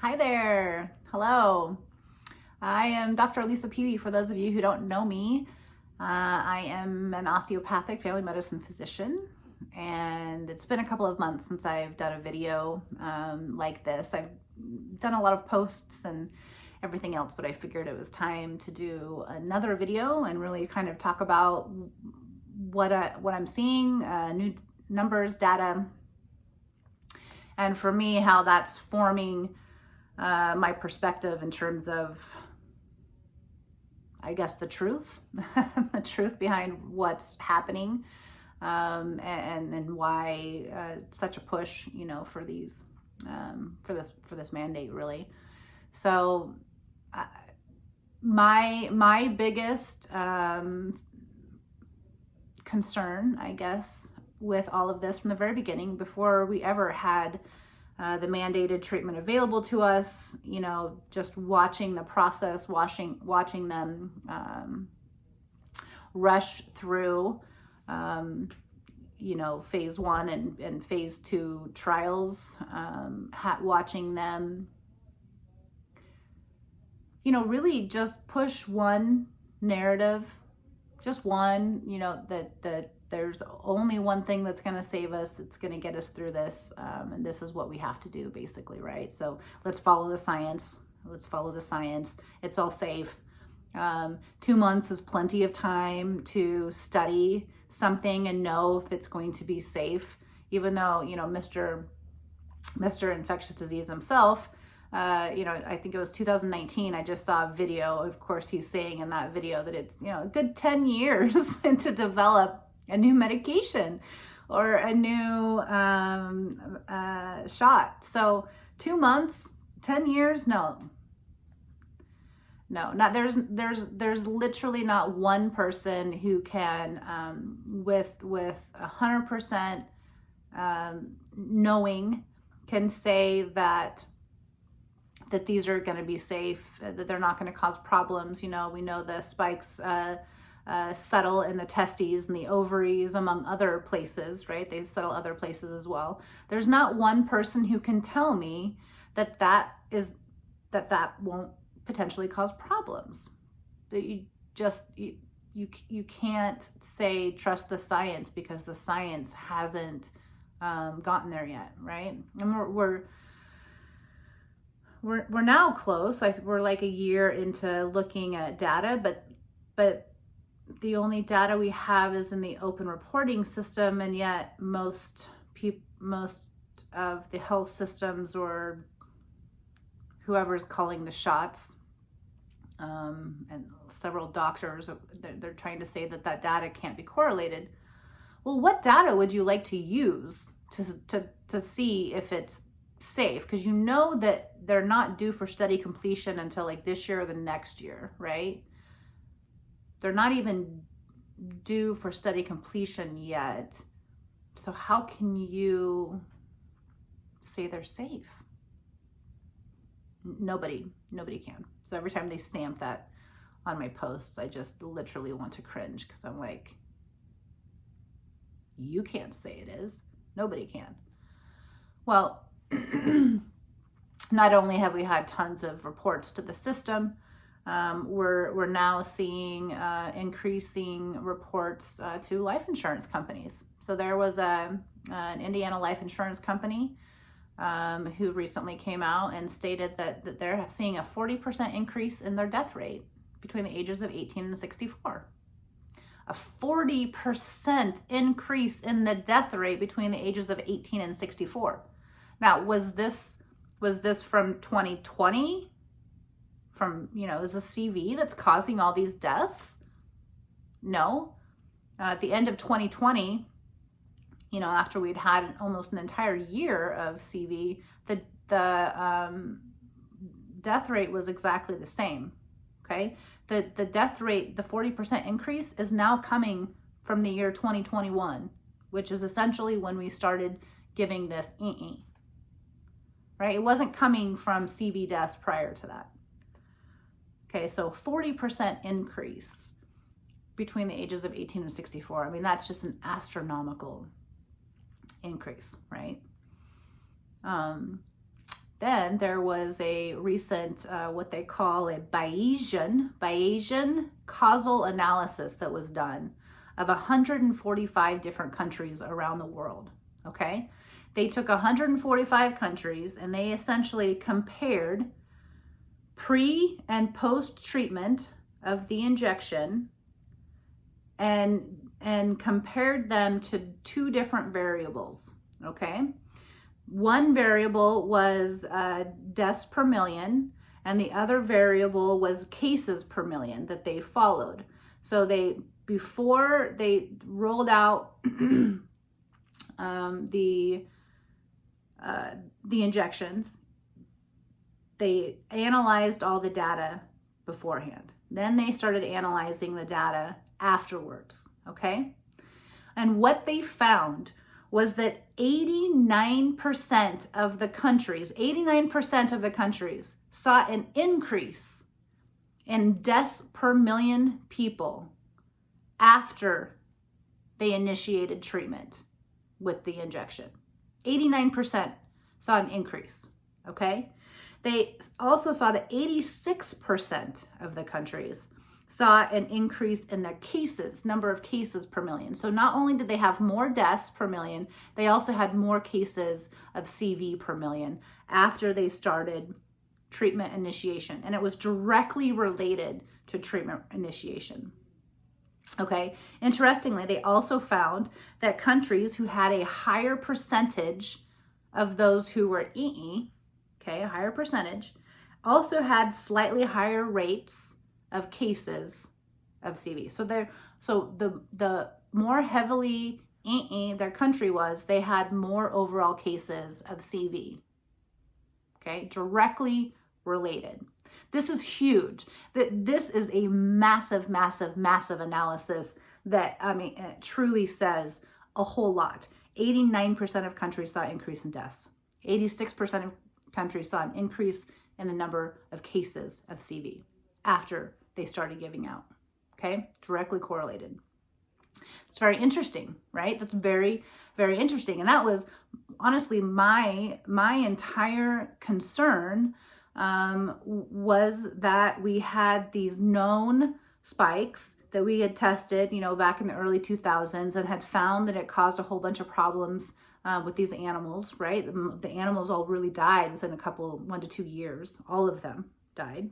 Hi there. Hello. I am Dr. Elisa Peavey, for those of you who don't know me. I am an osteopathic family medicine physician, and it's been a couple of months since I've done a video like this. I've done a lot of posts and everything else, but I figured it was time to do another video and really kind of talk about what I'm seeing, new numbers, data, and for me, how that's forming my perspective in terms of, I guess, the truth, the truth behind what's happening, and why such a push, for these, for this mandate, really. So, my biggest concern, I guess, with all of this from the very beginning, before we ever had the mandated treatment available to us, just watching the process, watching them rush through, phase 1 and phase 2 trials, watching them, really just push one narrative, just one, that there's only one thing that's going to save us, that's going to get us through this, and this is what we have to do, basically, right? So let's follow the science. Let's follow the science. It's all safe. 2 months is plenty of time to study something and know if it's going to be safe, even though, Mr. Infectious Disease himself, I think it was 2019, I just saw a video. Of course, he's saying in that video that it's, a good 10 years to develop a new medication or a new shot. So 2 months, 10 years, no, not there's literally not one person who can with 100% knowing can say that these are going to be safe, that they're not going to cause problems. We know the spikes settle in the testes and the ovaries, among other places, right? They settle other places as well. There's not one person who can tell me that won't potentially cause problems. That you can't say trust the science, because the science hasn't gotten there yet, right? And we're now close. We're like a year into looking at data, but the only data we have is in the open reporting system, and yet most of the health systems, or whoever's calling the shots, and several doctors, they're trying to say that data can't be correlated. Well, what data would you like to use to see if it's safe? Because that they're not due for study completion until like this year or the next year, right? They're not even due for study completion yet. So how can you say they're safe? Nobody can. So every time they stamp that on my posts, I just literally want to cringe, because I'm like, you can't say it is. Nobody can. Well, not only have we had tons of reports to the system, we're now seeing increasing reports to life insurance companies. So there was an Indiana life insurance company who recently came out and stated that they're seeing a 40% increase in their death rate between the ages of 18 and 64. A 40% increase in the death rate between the ages of 18 and 64. Now, was this from 2020? From, is the CV that's causing all these deaths? No. At the end of 2020, after we'd had almost an entire year of CV, the death rate was exactly the same. Okay, the death rate, the 40% increase, is now coming from the year 2021, which is essentially when we started giving this right? It wasn't coming from CV deaths prior to that. Okay, so 40% increase between the ages of 18 and 64. I mean, that's just an astronomical increase, right? Then there was a recent, what they call a Bayesian causal analysis that was done of 145 different countries around the world, okay? They took 145 countries and they essentially compared pre and post treatment of the injection and compared them to two different variables, okay? One variable was deaths per million, and the other variable was cases per million that they followed. So before they rolled out the injections, they analyzed all the data beforehand. Then they started analyzing the data afterwards, okay? And what they found was that 89% of the countries saw an increase in deaths per million people after they initiated treatment with the injection. 89% saw an increase, okay? They also saw that 86% of the countries saw an increase in their number of cases per million. So not only did they have more deaths per million, they also had more cases of CV per million after they started treatment initiation. And it was directly related to treatment initiation. Okay, interestingly, they also found that countries who had a higher percentage of those who were EE, okay, a higher percentage, also had slightly higher rates of cases of CV. So the more heavily their country was, they had more overall cases of CV. Okay, directly related. This is huge. This is a massive, massive, massive analysis that, it truly says a whole lot. 89% of countries saw an increase in deaths. 86% of countries saw an increase in the number of cases of CV after they started giving out, okay? Directly correlated. It's very interesting, right? That's very, very interesting. And that was honestly my entire concern was that we had these known spikes that we had tested, back in the early 2000s and had found that it caused a whole bunch of problems with these animals, right? The animals all really died within 1 to 2 years. All of them died.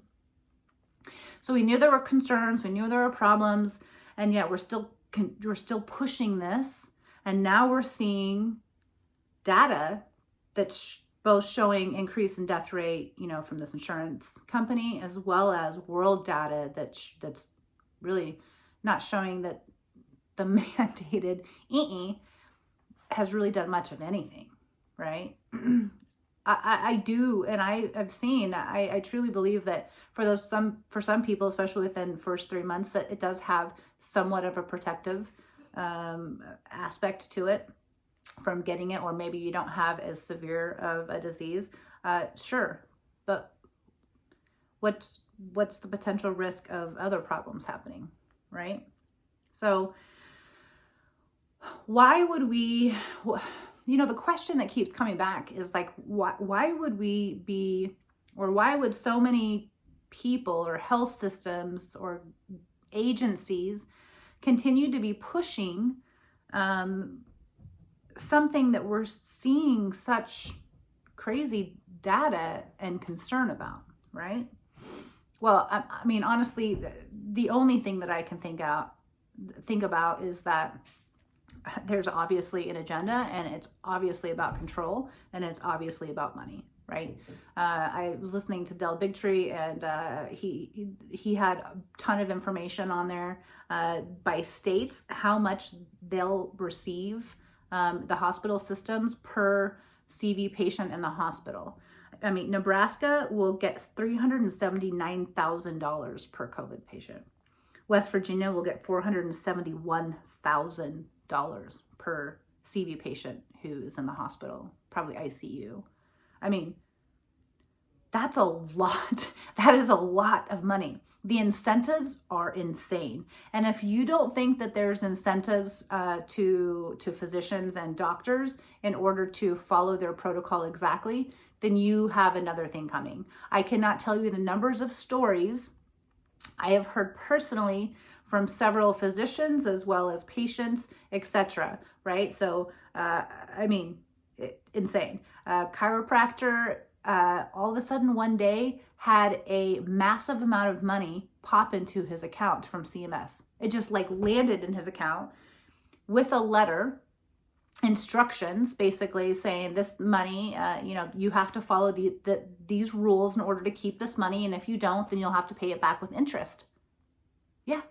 So we knew there were concerns, we knew there were problems, and yet we're still pushing this. And now we're seeing data that's both showing increase in death rate, from this insurance company, as well as world data that's really not showing that the mandated EE has really done much of anything, right? I do, and I've seen, I truly believe that for some people, especially within the first 3 months, that it does have somewhat of a protective aspect to it from getting it, or maybe you don't have as severe of a disease. Sure, but what's the potential risk of other problems happening, right? So why would we, the question that keeps coming back is like, why would we be, or why would so many people or health systems or agencies continue to be pushing something that we're seeing such crazy data and concern about, right? Well, honestly, the only thing that I can think about is that there's obviously an agenda, and it's obviously about control, and it's obviously about money, right? I was listening to Del Bigtree, and he had a ton of information on there by states, how much they'll receive, the hospital systems per CV patient in the hospital. Nebraska will get $379,000 per COVID patient. West Virginia will get $471,000 per CV patient who's in the hospital, probably ICU. That's a lot. That is a lot of money. The incentives are insane. And if you don't think that there's incentives to physicians and doctors in order to follow their protocol exactly, then you have another thing coming. I cannot tell you the numbers of stories I have heard personally from several physicians as well as patients, etc. Right? So, insane. Chiropractor, all of a sudden one day had a massive amount of money pop into his account from CMS. It just like landed in his account with a letter, instructions basically saying this money, you have to follow these rules in order to keep this money. And if you don't, then you'll have to pay it back with interest. Yeah.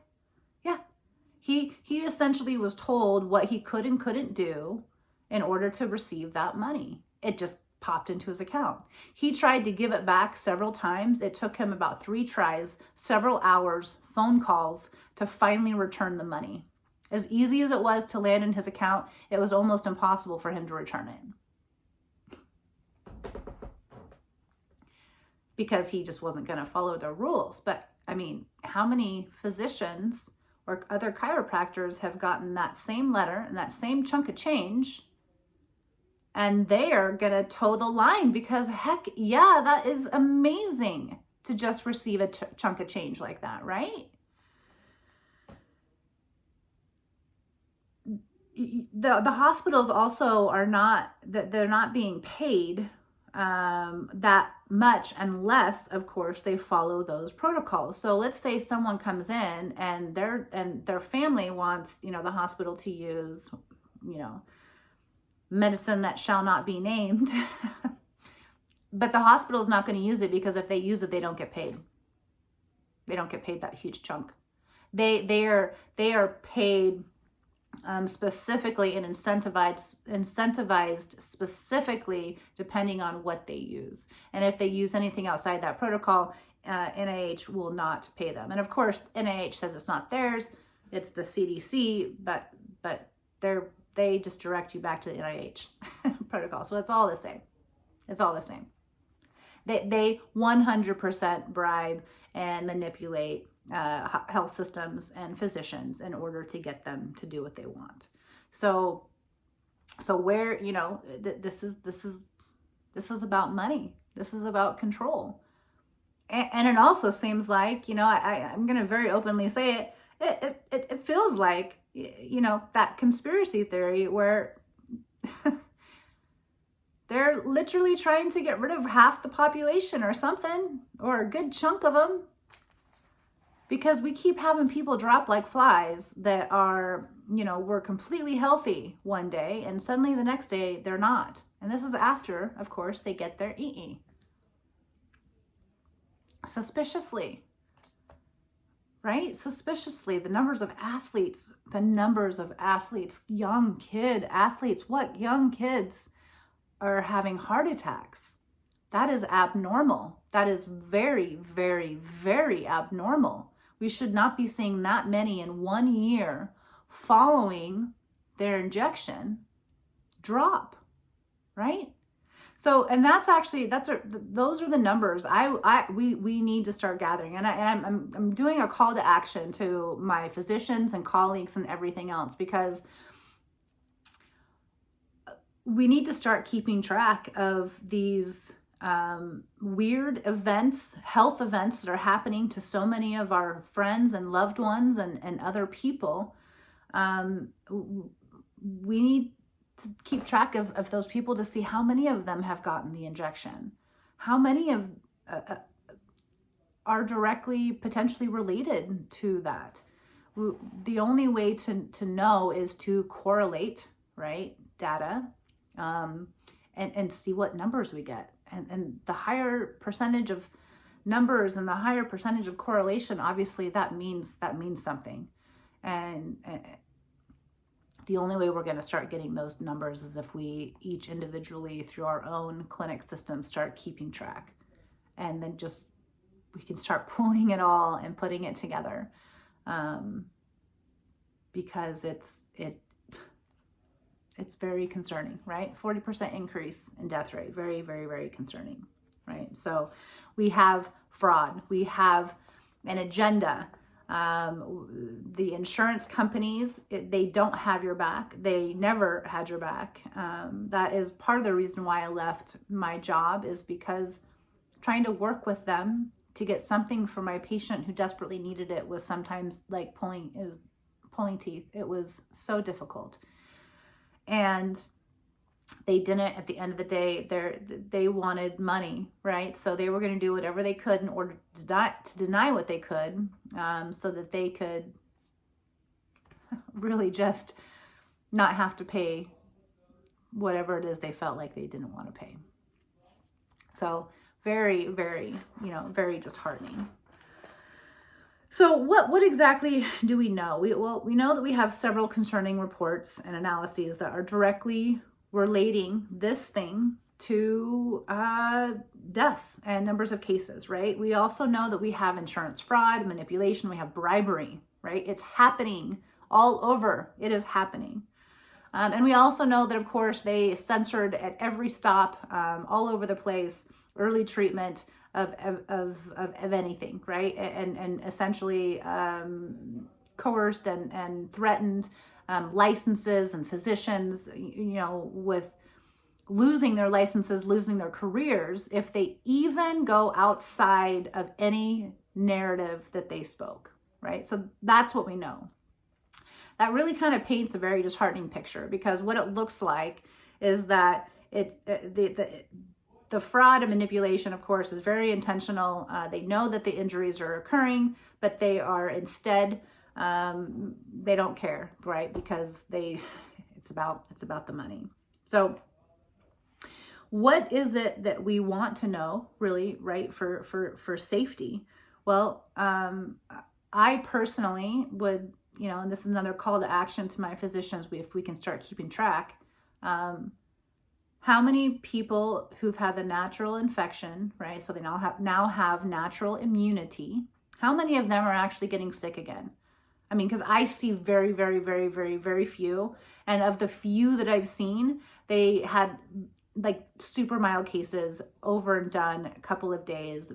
He essentially was told what he could and couldn't do in order to receive that money. It just popped into his account. He tried to give it back several times. It took him about 3 tries, several hours, phone calls to finally return the money. As easy as it was to land in his account, it was almost impossible for him to return it. Because he just wasn't going to follow the rules. But I mean, how many physicians or other chiropractors have gotten that same letter and that same chunk of change, and they are going to toe the line because heck yeah, that is amazing to just receive a chunk of change like that, right? The hospitals also are not, they're not being paid that much unless, of course, they follow those protocols. So let's say someone comes in and their family wants, the hospital to use, medicine that shall not be named, but the hospital is not going to use it because if they use it, they don't get paid. They don't get paid that huge chunk. They are paid specifically and incentivized specifically depending on what they use. And if they use anything outside that protocol, NIH will not pay them. And of course, NIH says it's not theirs, it's the CDC, but they just direct you back to the NIH protocol. So it's all the same. It's all the same. They 100% bribe and manipulate health systems and physicians in order to get them to do what they want. So where, this is about money. This is about control. And it also seems like, I'm going to very openly say it feels like, that conspiracy theory where they're literally trying to get rid of half the population or something, or a good chunk of them. Because we keep having people drop like flies that are, were completely healthy one day and suddenly the next day they're not. And this is after, of course, they get their EE. Suspiciously, right? Suspiciously, the numbers of athletes, young kid athletes, what young kids are having heart attacks? That is abnormal. That is very, very, very abnormal. We should not be seeing that many in 1 year following their injection drop, right? So, and those are the numbers we need to start gathering. And I'm doing a call to action to my physicians and colleagues and everything else, because we need to start keeping track of these weird events, health events that are happening to so many of our friends and loved ones and other people. We need to keep track of those people to see how many of them have gotten the injection, how many of are directly potentially related to that. The only way to know is to correlate, right, data, and see what numbers we get. And the higher percentage of numbers and the higher percentage of correlation, obviously that means something. And the only way we're going to start getting those numbers is if we each individually through our own clinic system start keeping track. And then we can start pulling it all and putting it together. Because it's very concerning, right? 40% increase in death rate. Very, very, very concerning, right? So we have fraud. We have an agenda. The insurance companies, they don't have your back. They never had your back. That is part of the reason why I left my job, is because trying to work with them to get something for my patient who desperately needed it was sometimes like pulling teeth. It was so difficult. And they didn't, at the end of the day, they wanted money, right? So they were going to do whatever they could in order to deny what they could, so that they could really just not have to pay whatever it is they felt like they didn't want to pay. So very, very, very disheartening. So what exactly do we know? We know that we have several concerning reports and analyses that are directly relating this thing to deaths and numbers of cases, right? We also know that we have insurance fraud, manipulation, we have bribery, right? It's happening all over. It is happening. And we also know that, of course, they censored at every stop, all over the place, early treatment of anything, right? And essentially coerced and threatened licenses and physicians, with losing their licenses, losing their careers, if they even go outside of any narrative that they spoke, right? So that's what we know. That really kind of paints a very disheartening picture, because what it looks like is that it's the fraud and manipulation, of course, is very intentional. They know that the injuries are occurring, but they are instead, they don't care, right? Because it's about the money. So what is it that we want to know, really, right, for safety? Well, I personally would, and this is another call to action to my physicians, if we can start keeping track, how many people who've had the natural infection, right? So they now have natural immunity. How many of them are actually getting sick again? I mean, because I see very, very, very, very, very few. And of the few that I've seen, they had like super mild cases, over and done, a couple of days,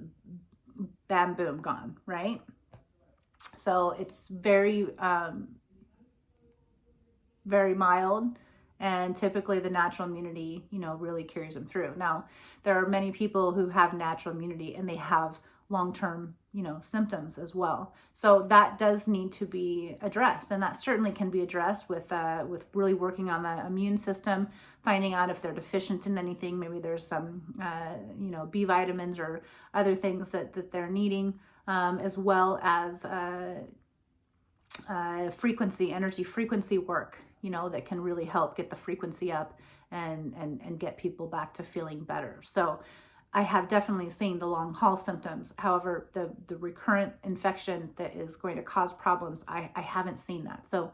bam, boom, gone, right? So it's very, very mild. And typically the natural immunity, really carries them through. Now, there are many people who have natural immunity and they have long-term, symptoms as well. So that does need to be addressed. And that certainly can be addressed with really working on the immune system, finding out if they're deficient in anything. Maybe there's some, B vitamins or other things that they're needing, as well as energy frequency work, that can really help get the frequency up and get people back to feeling better. So I have definitely seen the long haul symptoms. However, the recurrent infection that is going to cause problems, I haven't seen that. So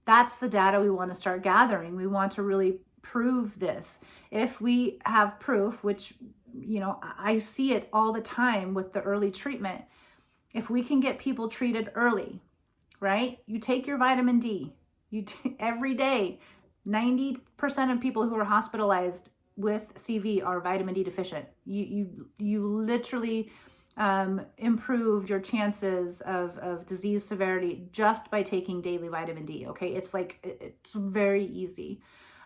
that's the data we want to start gathering. We want to really prove this. If we have proof, which, I see it all the time with the early treatment, if we can get people treated early, right? You take your vitamin D. Every day, 90% of people who are hospitalized with CV are vitamin D deficient. You literally improve your chances of disease severity just by taking daily vitamin D. Okay, it's very easy.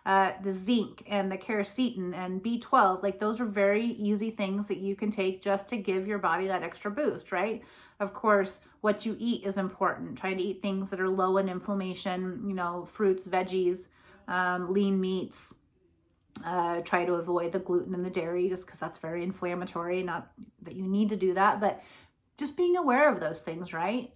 The zinc and the quercetin and B12, like those are very easy things that you can take just to give your body that extra boost, right? Of course, what you eat is important. Trying to eat things that are low in inflammation, fruits, veggies, lean meats. Try to avoid the gluten and the dairy just because that's very inflammatory. Not that you need to do that, but just being aware of those things, right?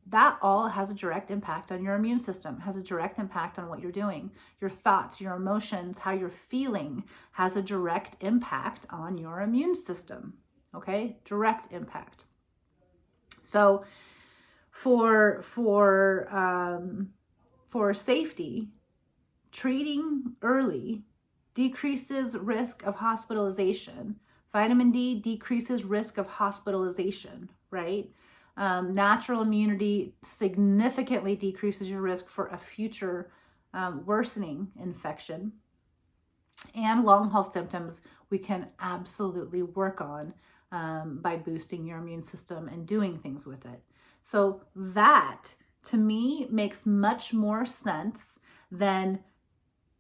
That all has a direct impact on your immune system, has a direct impact on what you're doing. Your thoughts, your emotions, how you're feeling has a direct impact on your immune system, okay? Direct impact. So for safety, treating early decreases risk of hospitalization. Vitamin D decreases risk of hospitalization, right? Natural immunity significantly decreases your risk for a future worsening infection. And long haul symptoms we can absolutely work on by boosting your immune system and doing things with it. So that, to me, makes much more sense than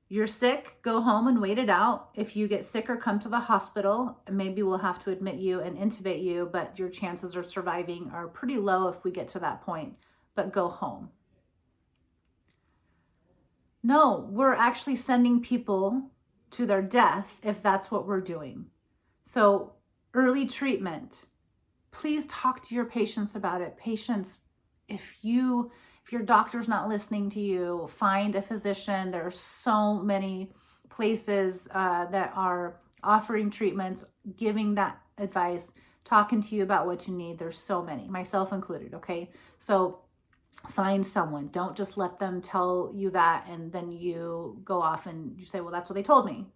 you're sick, go home and wait it out. If you get sick or come to the hospital, maybe we'll have to admit you and intubate you, but your chances of surviving are pretty low if we get to that point, but go home. No, we're actually sending people to their death if that's what we're doing. So early treatment, please talk to your patients about it. Patients, if your doctor's not listening to you, find a physician. There are so many places that are offering treatments, giving that advice, talking to you about what you need. There's so many, myself included, okay? So find someone. Don't just let them tell you that and then you go off and you say, well, that's what they told me.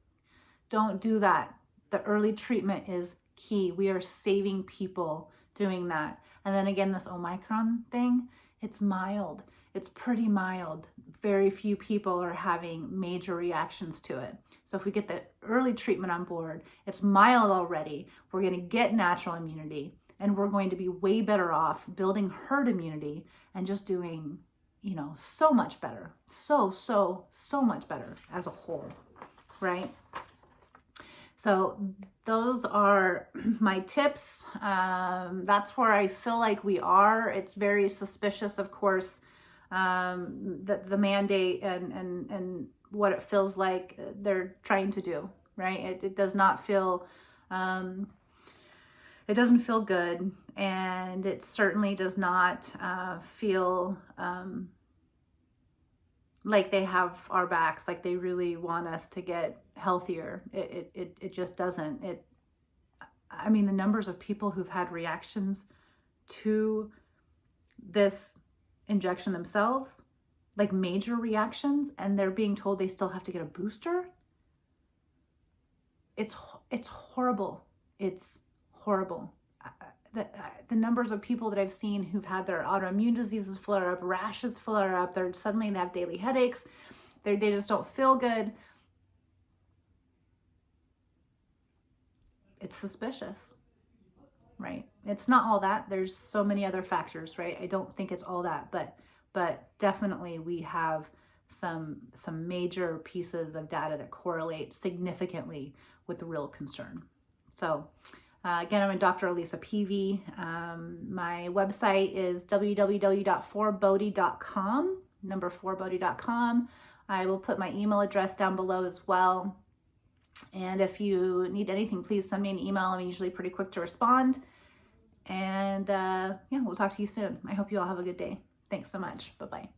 Don't do that. The early treatment is key. We are saving people doing that. And then again, this Omicron thing, it's mild. It's pretty mild. Very few people are having major reactions to it. So if we get the early treatment on board, it's mild already. We're going to get natural immunity, and we're going to be way better off building herd immunity and just doing, so much better. So much better as a whole, right? So those are my tips. That's where I feel like we are. It's very suspicious, of course, the mandate and what it feels like they're trying to do, right? It does not feel, it doesn't feel good, and it certainly does not feel like they have our backs, like they really want us to get healthier. It just doesn't. I mean, the numbers of people who've had reactions to this injection themselves, like major reactions, and they're being told they still have to get a booster. It's horrible. It's horrible. The numbers of people that I've seen who've had their autoimmune diseases flare up, rashes flare up, they have daily headaches, they just don't feel good. It's suspicious, right? It's not all that. There's so many other factors, right? I don't think it's all that, but definitely we have some major pieces of data that correlate significantly with the real concern. So again, I'm Dr. Elisa Peavey. My website is www.4bodhi.com, number 4bodhi.com. I will put my email address down below as well. And if you need anything, please send me an email. I'm usually pretty quick to respond. And yeah, we'll talk to you soon. I hope you all have a good day. Thanks so much. Bye-bye.